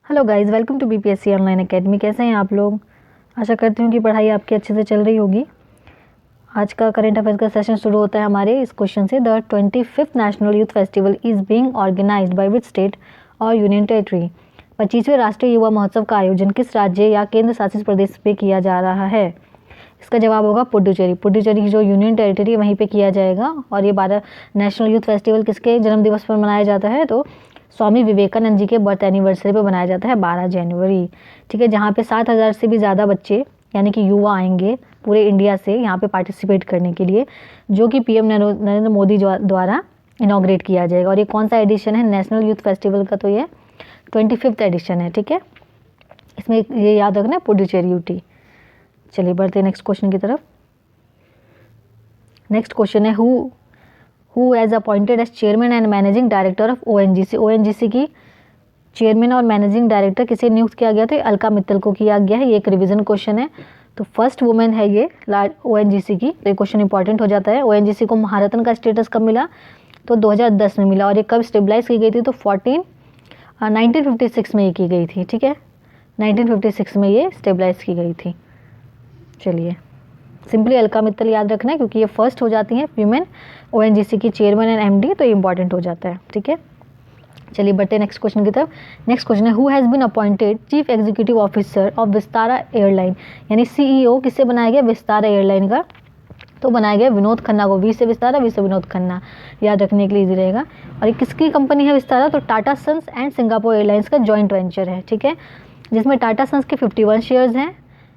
Hello guys, welcome to BPSC online academy. कैसे हैं आप लोग? आशा करती हूँ कि पढ़ाई आपकी अच्छे से चल रही होगी। आज का करेंट अफेयर्स का सेशन शुरू होता है हमारे इस क्वेश्चन से। The 25th national youth festival is being organised by which state और यूनियन टेरिटरी? 25वें राष्ट्रीय युवा महोत्सव का आयोजन किस राज्य या केंद्र शासित प्रदेश पे किया जा रहा है? इसका जवाब होगा पुडुचेरी। पुडुचेरी की जो यूनियन टेरिटरी है वहीं पे किया जाएगा। और ये 12 नेशनल यूथ फेस्टिवल किसके जन्म दिवस पर मनाया जाता है? तो स्वामी विवेकानंद जी के बर्थ एनिवर्सरी पे बनाया जाता है 12 जनवरी। ठीक है, जहाँ पे 7,000 से भी ज़्यादा बच्चे यानी कि युवा आएंगे पूरे इंडिया से यहाँ पे पार्टिसिपेट करने के लिए, जो कि पीएम नरेंद्र मोदी द्वारा इनॉग्रेट किया जाएगा। और ये कौन सा एडिशन है नेशनल यूथ फेस्टिवल का? तो ये 25th एडिशन है। ठीक है, इसमें ये याद रखना पुडुचेरी यूटी। चलिए बढ़ते हैं नेक्स्ट क्वेश्चन की तरफ। नेक्स्ट क्वेश्चन है who as appointed as chairman and managing director of ONGC? ONGC की चेयरमैन और मैनेजिंग डायरेक्टर किसे नियुक्त किया गया? तो अलका मित्तल को किया गया है। ये एक रिवीजन क्वेश्चन है। तो फर्स्ट वुमेन है ये ओएनजीसी की। तो ये क्वेश्चन इंपॉर्टेंट हो जाता है। ओएनजीसी को महारत्न का स्टेटस कब मिला? तो 2010 में मिला। और ये कब स्टेबलाइज की गई थी? तो 1956 में ये की गई थी। ठीक है, 1956 में ये स्टेबलाइज की गई थी। चलिए सिंपली अलका मित्तल याद रखना है क्योंकि ये फर्स्ट हो जाती हैं वीमेन ओएनजीसी की चेयरमैन एंड एमडी, तो ये इंपॉर्टेंट हो जाता है। ठीक है, चलिए बढ़ते हैं नेक्स्ट क्वेश्चन की तरफ। नेक्स्ट क्वेश्चन है who has been appointed chief executive officer of Vistara airline? यानी सीईओ किससे बनाया गया विस्तारा एयरलाइन का? तो बनाया गया विनोद खन्ना को। वी से विस्तारा, वी से विनोद खन्ना, याद रखने के लिए इजी रहेगा। और ये किसकी कंपनी है विस्तारा? तो Tata sons and Singapore airlines का जॉइंट वेंचर है। ठीक है, जिसमें टाटा सन्स के 51 शेयर्स हैं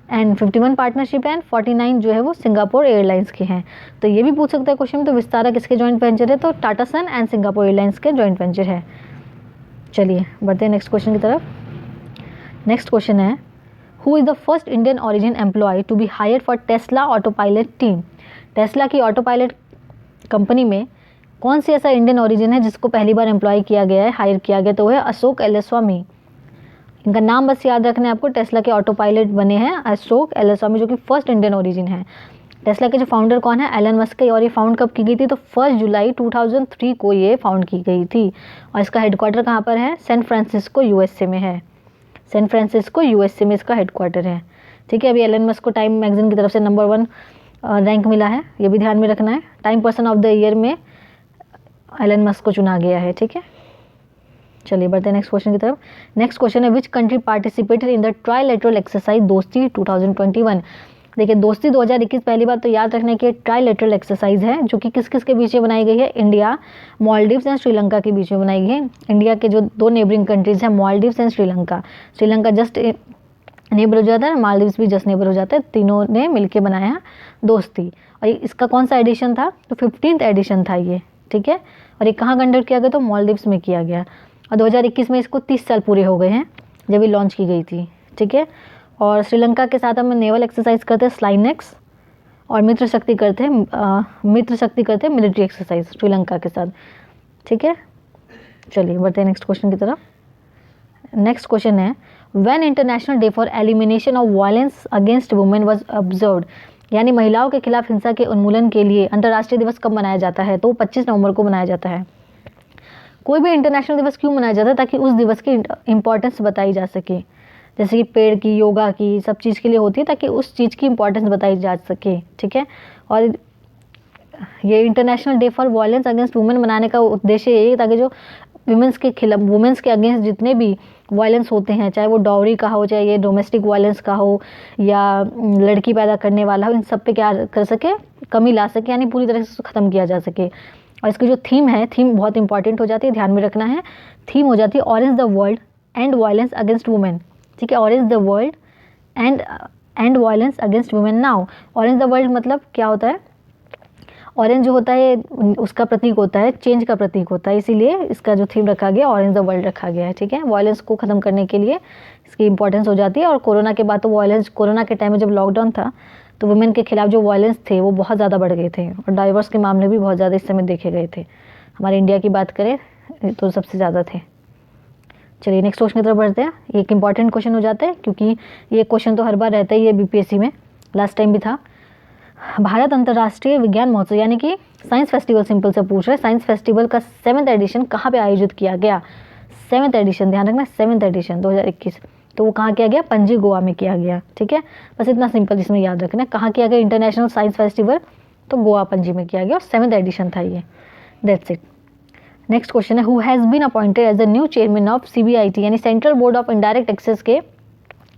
एंड 51 पार्टनरशिप एंड 49 जो है वो सिंगापुर एयरलाइंस के हैं। तो ये भी पूछ सकता है क्वेश्चन में, तो विस्तारा किसके जॉइंट वेंचर है? तो Tata son and Singapore airlines के जॉइंट वेंचर है। चलिए बढ़ते हैं नेक्स्ट क्वेश्चन की तरफ। नेक्स्ट क्वेश्चन है who is the first Indian origin employ to be hired for Tesla auto pilot team? Tesla की ऑटो पायलट कंपनी में कौन सी ऐसा इंडियन ऑरिजिन है जिसको पहली बार एम्प्लॉय किया गया है, हायर किया गया? तो वो है अशोक एलेस्वामी। इनका नाम बस याद रखना है आपको। टेस्ला के ऑटो पायलट बने हैं अशोक एलेस्वामी, जो कि फर्स्ट इंडियन ओरिजिन है। टेस्ला के जो फाउंडर कौन है? Elon Musk. और ये फाउंड कब की गई थी? तो 1 जुलाई 2003 को ये फाउंड की गई थी। और इसका हेडक्वार्टर कहाँ पर है? सैन फ्रांसिस्को यूएसए में है। सैन फ्रांसिस्को यूएसए में इसका हेडक्वार्टर है। ठीक है, अभी एलन मस्क को टाइम मैगजीन की तरफ से नंबर 1 रैंक मिला है, ये भी ध्यान में रखना है। Time person of the year में एलन मस्क को चुना गया है। ठीक है, चलिए बढ़ते हैं नेक्स्ट क्वेश्चन की तरफ। नेक्स्ट क्वेश्चन है which country participated in the trilateral exercise दोस्ती 2021? देखिए दोस्ती 2021 पहली बात तो याद रखने की ट्राइलेटरल एक्सरसाइज है, जो कि किस किस के बीच में बनाई गई है? इंडिया, मालदीव्स एंड श्रीलंका के बीच में बनाई गई है। इंडिया के जो 2 नेबरिंग कंट्रीज हैं Maldives and Sri Lanka. Sri Lanka just neighbour हो जाता है, मालदीव्स भी जस्ट नेबर हो जाता है। तीनों ने मिलकर बनाया दोस्ती। और इसका कौन सा एडिशन था? तो 15th एडिशन था ये। ठीक है, और ये कहाँ कंडक्ट किया गया? तो मालदीव्स में किया गया। और 2021 में इसको 30 साल पूरे हो गए हैं जब ये लॉन्च की गई थी। ठीक है, और श्रीलंका के साथ हम नेवल एक्सरसाइज करते हैं स्लाइनेक्स, और मित्र शक्ति करते हैं मिलिट्री एक्सरसाइज श्रीलंका के साथ। ठीक है, चलिए बढ़ते हैं नेक्स्ट क्वेश्चन की तरफ। नेक्स्ट क्वेश्चन है when international day for elimination of violence against women was observed? यानी महिलाओं के खिलाफ हिंसा के उन्मूलन के लिए अंतर्राष्ट्रीय दिवस कब मनाया जाता है? तो 25 नवंबर को मनाया जाता है। कोई भी इंटरनेशनल दिवस क्यों मनाया जाता है? ताकि उस दिवस की इंपॉर्टेंस बताई जा सके। जैसे कि पेड़ की, योगा की, सब चीज़ के लिए होती है, ताकि उस चीज़ की इंपॉर्टेंस बताई जा सके। ठीक है, और ये international day for violence against women मनाने का उद्देश्य यही है ताकि जो वुमेन्स के अगेंस्ट जितने भी वायलेंस होते हैं, चाहे वो डाउरी का हो, चाहे ये डोमेस्टिक वायलेंस का हो, या लड़की पैदा करने वाला हो, इन सब पे क्या कर सके? कमी ला सके, यानी पूरी तरह से ख़त्म किया जा सके। और इसकी जो थीम है, थीम बहुत इंपॉर्टेंट हो जाती है, ध्यान में रखना है। थीम हो जाती है orange the world and violence against women. ठीक है, orange the world and violence against women. Now orange the world मतलब क्या होता है? ऑरेंज जो होता है उसका प्रतीक होता है, चेंज का प्रतीक होता है, इसीलिए इसका जो थीम रखा गया ऑरेंज द वर्ल्ड रखा गया है। ठीक है, वायलेंस को ख़त्म करने के लिए इसकी इंपॉर्टेंस हो जाती है। और कोरोना के बाद तो वायलेंस, कोरोना के टाइम में जब लॉकडाउन था तो वुमेन के खिलाफ जो वायलेंस थे वो बहुत ज़्यादा बढ़ गए थे, और डाइवर्स के मामले भी बहुत ज़्यादा इस समय देखे गए थे। हमारे इंडिया की बात करें तो सबसे ज़्यादा थे। चलिए नेक्स्ट क्वेश्चन की तरफ बढ़ते हैं। एक इंपॉर्टेंट क्वेश्चन हो जाता है क्योंकि ये क्वेश्चन तो हर बार रहता ही है बीपीएससी में, लास्ट टाइम भी था। भारत अंतर्राष्ट्रीय विज्ञान महोत्सव यानी कि साइंस फेस्टिवल, सिंपल से पूछ रहे हैं, साइंस फेस्टिवल का 7th एडिशन कहाँ पे आयोजित किया गया? 7th एडिशन, ध्यान रखना 7th एडिशन 2021। तो वो कहाँ किया गया, पणजी गोवा में किया गया। ठीक है, बस इतना सिंपल इसमें याद रखना। कहाँ किया गया इंटरनेशनल साइंस फेस्टिवल, तो गोवा पणजी में किया गया और 7th एडिशन था ये। That's it. नेक्स्ट क्वेश्चन है, who has been appointed as the new chairman of CBIT यानी central board of indirect taxes के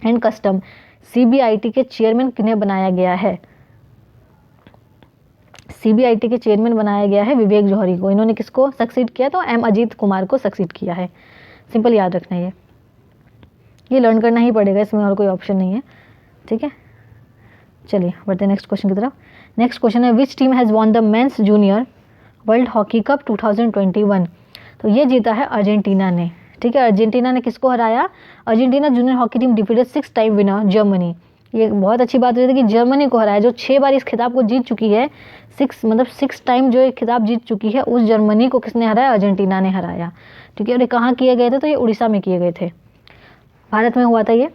एंड कस्टम। CBIT के चेयरमैन किन्हें बनाया गया है? CBIT के चेयरमैन बनाया गया है विवेक जौहरी को। इन्होंने किसको सक्सीड किया, तो M अजीत कुमार को सक्सीड किया है। सिंपल याद रखना है, ये लर्न करना ही पड़ेगा, इसमें और कोई ऑप्शन नहीं है। ठीक है, चलिए बढ़ते हैं नेक्स्ट क्वेश्चन की तरफ। नेक्स्ट क्वेश्चन है, which team has won the mains junior world hockey cup 2021? तो ये जीता है अर्जेंटीना ने। ठीक है, अर्जेंटीना ने किसको हराया? Argentina junior hockey team defeated 6 time winner Germany. ये बहुत अच्छी बात हुई थी कि जर्मनी को हराया, जो 6 बार इस खिताब को जीत चुकी है। 6 टाइम जो ये खिताब जीत चुकी है, उस जर्मनी को किसने हराया? अर्जेंटीना ने हराया। ठीक है, और ये कहाँ किए गए थे? तो ये उड़ीसा में किए गए थे, भारत में हुआ था ये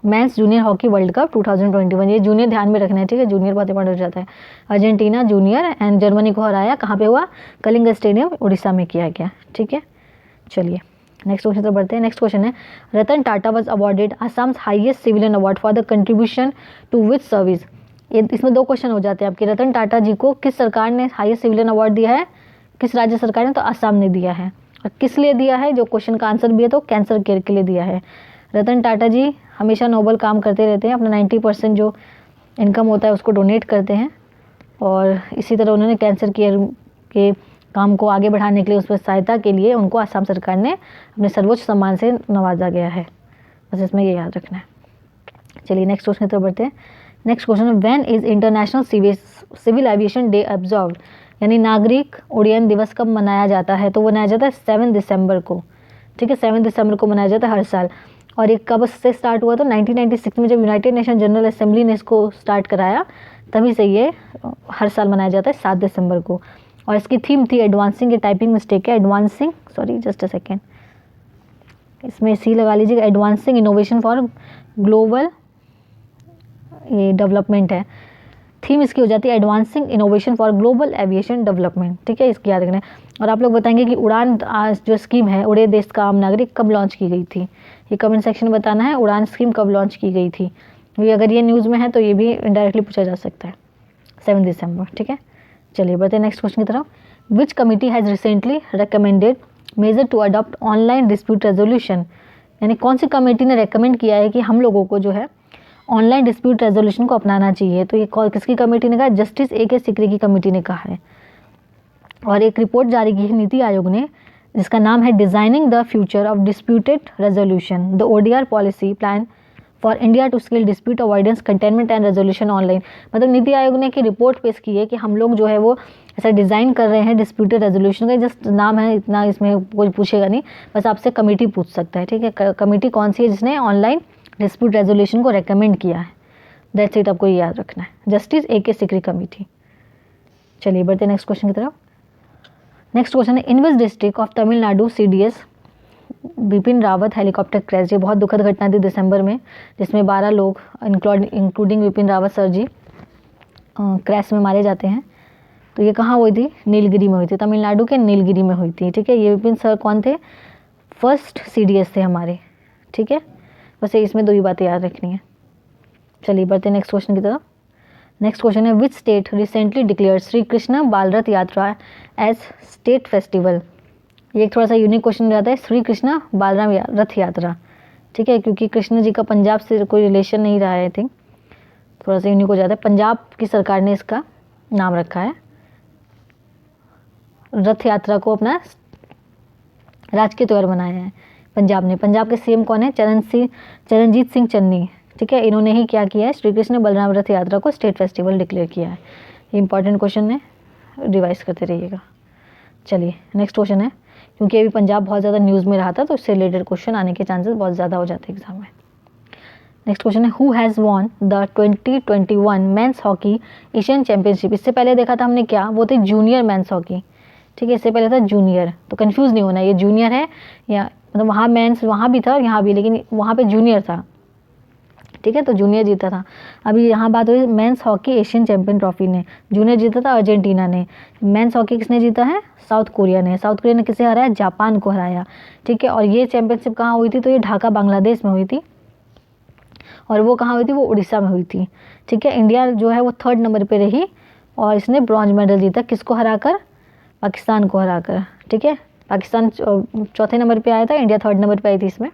mains junior hockey world cup 2021। ये जूनियर ध्यान में रखना है। ठीक है, जूनियर बहुत इंपॉर्टेंट हो जाता है। अर्जेंटीना जूनियर एंड जर्मनी को हराया, कहाँ पे हुआ? कलिंग स्टेडियम उड़ीसा में किया गया। ठीक है, चलिए नेक्स्ट क्वेश्चन तो बढ़ते हैं। नेक्स्ट क्वेश्चन है, Ratan Tata was awarded Assam's highest civilian award for the contribution to which service? ये इसमें 2 क्वेश्चन हो जाते हैं आपके। रतन टाटा जी को किस सरकार ने हाईएस्ट सिविलियन अवार्ड दिया है? किस राज्य सरकार ने? तो असम ने दिया है। और किस लिए दिया है, जो क्वेश्चन का आंसर भी है, तो कैंसर केयर के लिए दिया है। रतन टाटा जी हमेशा नोबल काम करते रहते हैं, अपना 90% जो इनकम होता है उसको डोनेट करते हैं, और इसी तरह उन्होंने कैंसर केयर के काम को आगे बढ़ाने के लिए, उसमें सहायता के लिए उनको असम सरकार ने अपने सर्वोच्च सम्मान से नवाजा गया है। बस इसमें ये याद रखना है। चलिए नेक्स्ट क्वेश्चन की तरफ बढ़ते हैं। नेक्स्ट क्वेश्चन है, when is international civil aviation day observed? यानी नागरिक उड्डयन दिवस कब मनाया जाता है? तो वो मनाया जाता है 7 दिसंबर को। ठीक है, 7 दिसंबर को मनाया जाता है हर साल। और ये कब से स्टार्ट हुआ? तो 1996 में जब यूनाइटेड नेशन जनरल असेंबली ने इसको स्टार्ट कराया, तभी से ये हर साल मनाया जाता है 7 दिसंबर को। और इसकी थीम थी एडवांसिंग, ये टाइपिंग मिस्टेक है, advancing, sorry just a second, इसमें सी लगा लीजिएगा, एडवांसिंग इनोवेशन फॉर ग्लोबल ये डेवलपमेंट है। थीम इसकी हो जाती है advancing innovation for global aviation development. ठीक है, इसकी याद रखना है। और आप लोग बताएंगे कि उड़ान जो स्कीम है, उड़े देश का आम नागरिक, कब लॉन्च की गई थी? ये कमेंट सेक्शन में बताना है, उड़ान स्कीम कब लॉन्च की गई थी। क्योंकि अगर ये न्यूज़ में है तो ये भी इनडायरेक्टली पूछा जा सकता है। 7 दिसंबर। ठीक है, चलिए बढ़ते हैं नेक्स्ट क्वेश्चन की तरफ। Which committee has recently recommended measure to adopt online dispute resolution? यानी कौन सी कमेटी ने रेकमेंड किया है कि हम लोगों को जो है ऑनलाइन डिस्प्यूट रेजोल्यूशन को अपनाना चाहिए? तो ये किसकी कमेटी ने कहा? जस्टिस AK सिकरी की कमेटी ने कहा है। और एक रिपोर्ट जारी की है नीति आयोग ने, जिसका नाम है designing the future of disputed resolution, the ODR policy plan for India to skill dispute avoidance containment and resolution online. मतलब नीति आयोग ने की रिपोर्ट पेश की है कि हम लोग जो है वो ऐसा डिज़ाइन कर रहे हैं डिस्प्यूटेड रेजोल्यूशन का। जस्ट नाम है, इतना इसमें कोई पूछेगा नहीं, बस आपसे कमेटी पूछ सकता है। ठीक है, कमेटी कौन सी है जिसने ऑनलाइन डिस्प्यूट रेजोल्यूशन को रेकमेंड किया है? दैट्स इट, आपको ये याद रखना है, जस्टिस AK सिकरी कमेटी। चलिए बढ़ते नेक्स्ट क्वेश्चन की तरफ। नेक्स्ट क्वेश्चन है, in which district of Tamil Nadu CDS Bipin Rawat helicopter crash? ये बहुत दुखद घटना थी दिसंबर में, जिसमें 12 लोग इंक्लूडिंग विपिन रावत सर जी क्रैश में मारे जाते हैं। तो ये कहाँ हुई थी? नीलगिरी में हुई थी, तमिलनाडु के नीलगिरी में हुई थी। ठीक है, ये विपिन सर कौन थे? फर्स्ट CDS थे हमारे। ठीक है, बस इसमें 2 ही बातें याद रखनी है। चलिए बढ़ते नेक्स्ट क्वेश्चन की तरफ। नेक्स्ट क्वेश्चन है, which state recently declare Shri Krishna बाल रथ यात्रा एज स्टेट फेस्टिवल? ये एक थोड़ा सा यूनिक क्वेश्चन हो जाता है, श्री कृष्ण बालराम रथ यात्रा। ठीक है, क्योंकि कृष्ण जी का पंजाब से कोई रिलेशन नहीं रहा है, आई थिंक थोड़ा सा यूनिक हो जाता है। पंजाब की सरकार ने इसका नाम रखा है, रथ यात्रा को अपना राजकीय त्योहार बनाया है पंजाब ने। पंजाब के CM कौन है? चरणजीत सिंह चन्नी। ठीक है, इन्होंने ही क्या किया है? श्री कृष्ण बलराम रथ यात्रा को स्टेट फेस्टिवल डिक्लेयर किया है। ये इंपॉर्टेंट क्वेश्चन है, रिवाइज करते रहिएगा। चलिए नेक्स्ट क्वेश्चन है, क्योंकि अभी पंजाब बहुत ज़्यादा न्यूज़ में रहा था, तो इससे रिलेटेड क्वेश्चन आने के चांसेस बहुत ज़्यादा हो जाते हैं एग्जाम में। नेक्स्ट क्वेश्चन है, who has won the 2021 men's hockey Asian championship? इससे पहले देखा था हमने क्या, वो थे जूनियर मेंस हॉकी। ठीक है, इससे पहले था जूनियर, तो कंफ्यूज नहीं होना, ये जूनियर है या मतलब वहाँ मेंस वहाँ भी था और यहाँ भी, लेकिन वहाँ पे जूनियर था। ठीक है, तो जूनियर जीता था। अभी यहाँ बात हुई men's hockey Asian champion trophy ने, जूनियर जीता था अर्जेंटीना ने। मेंस हॉकी किसने जीता है? साउथ कोरिया ने। साउथ कोरिया ने किसे हराया? जापान को हराया। ठीक है, और ये चैंपियनशिप कहाँ हुई थी? तो ये ढाका बांग्लादेश में हुई थी, और वो कहाँ हुई थी? वो उड़ीसा में हुई थी। ठीक है, इंडिया जो है वो 3rd नंबर पे रही और इसने ब्रॉन्ज मेडल जीता। किसको हराकर? पाकिस्तान को हराकर। ठीक है, पाकिस्तान 4थे नंबर पे आया था, इंडिया 3rd नंबर पे आई थी इसमें,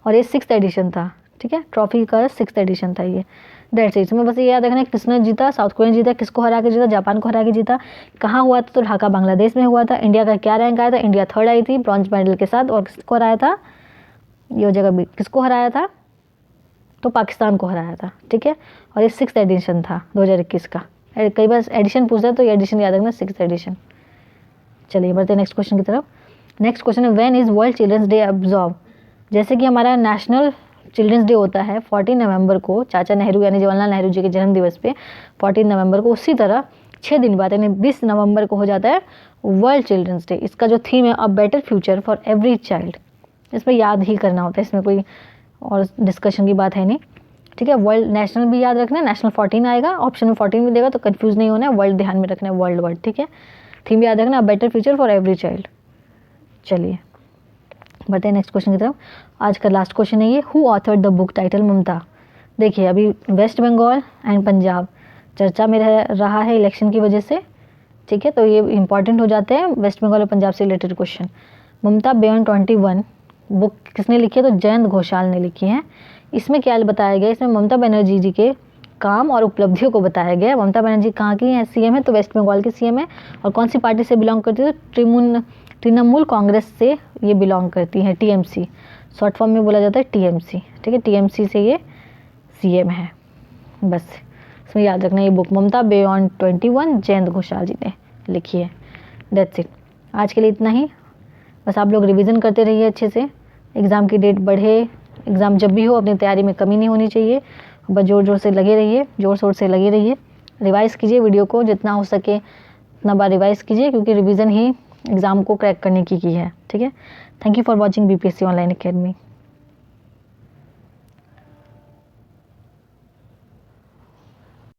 और ये 6th एडिशन था। ठीक है, ट्रॉफी का 6th एडिशन था ये। That's it. इसमें बस ये याद रखना है किसने जीता? साउथ कोरिया ने जीता। किसको हरा के जीता? जापान को हरा के जीता। कहाँ हुआ था? तो ढाका बांग्लादेश में हुआ था। इंडिया का क्या रैंक आया था? इंडिया 3rd आई थी ब्रॉन्ज मेडल के साथ। और किसको हराया था? ये जगह भी किसको हराया था? तो पाकिस्तान को हराया था। ठीक है, और ये 6th एडिशन था 2021 का। कई बार एडिशन पूछता है तो ये एडिशन याद रखना, 6th एडिशन। चलिए बढ़ते हैं नेक्स्ट क्वेश्चन की तरफ। नेक्स्ट क्वेश्चन है when is world children's day observe? जैसे कि हमारा नेशनल चिल्ड्रंस डे होता है 14 नवंबर को, चाचा नेहरू यानी जवाहरलाल नेहरू जी के जन्म दिवस पे 14 नवंबर को, उसी तरह 6 दिन बाद यानी 20 नवंबर को हो जाता है वर्ल्ड चिल्ड्रंस डे। इसका जो थीम है a better future for every child, इसमें याद ही करना होता है, इसमें कोई और डिस्कशन की बात है नहीं। ठीक है, वर्ल्ड नेशनल भी याद रखना है, नेशनल 14 आएगा, ऑप्शन में 14 भी देगा तो कंफ्यूज नहीं होना है, वर्ल्ड ध्यान में रखना है, वर्ल्ड वर्ड। ठीक है, थीम याद रखना, better future for every child. चलिए बढ़ते हैं नेक्स्ट क्वेश्चन की तरफ। आज का लास्ट क्वेश्चन है ये, who authored the book titled Mamta? देखिए अभी वेस्ट बंगाल एंड पंजाब चर्चा में रहा है इलेक्शन की वजह से। ठीक है, तो ये इंपॉर्टेंट हो जाते हैं वेस्ट बंगाल और पंजाब से रिलेटेड क्वेश्चन। ममता बियॉन्ड 21 बुक किसने लिखी है? तो जयंत घोषाल ने लिखी है। इसमें क्या बताया गया? इसमें ममता बनर्जी जी के काम और उपलब्धियों को बताया गया। ममता बनर्जी कहाँ की है? सीएम है, तो वेस्ट बंगाल की सीएम है। और कौन सी पार्टी से बिलोंग करती है? तो तृणमूल कांग्रेस से ये बिलोंग करती है, टीएमसी शॉर्ट फॉर्म में बोला जाता है, टीएमसी। ठीक है, टीएमसी से ये सीएम है। बस इसमें याद रखना ये बुक ममता बियॉन्ड 21 जयंत घोषाल जी ने लिखी है। दैट्स इट, आज के लिए इतना ही। बस आप लोग रिवीजन करते रहिए अच्छे से, एग्ज़ाम की डेट बढ़े, एग्ज़ाम जब भी हो अपनी तैयारी में कमी नहीं होनी चाहिए। बस ज़ोर से लगे रहिए, ज़ोर शोर से लगे रहिए, रिवाइज़ कीजिए वीडियो को जितना हो सके उतना बार रिवाइज़ कीजिए, क्योंकि रिवीजन ही एग्ज़ाम को क्रैक करने की है। ठीक है, thank you for watching BPSC online academy.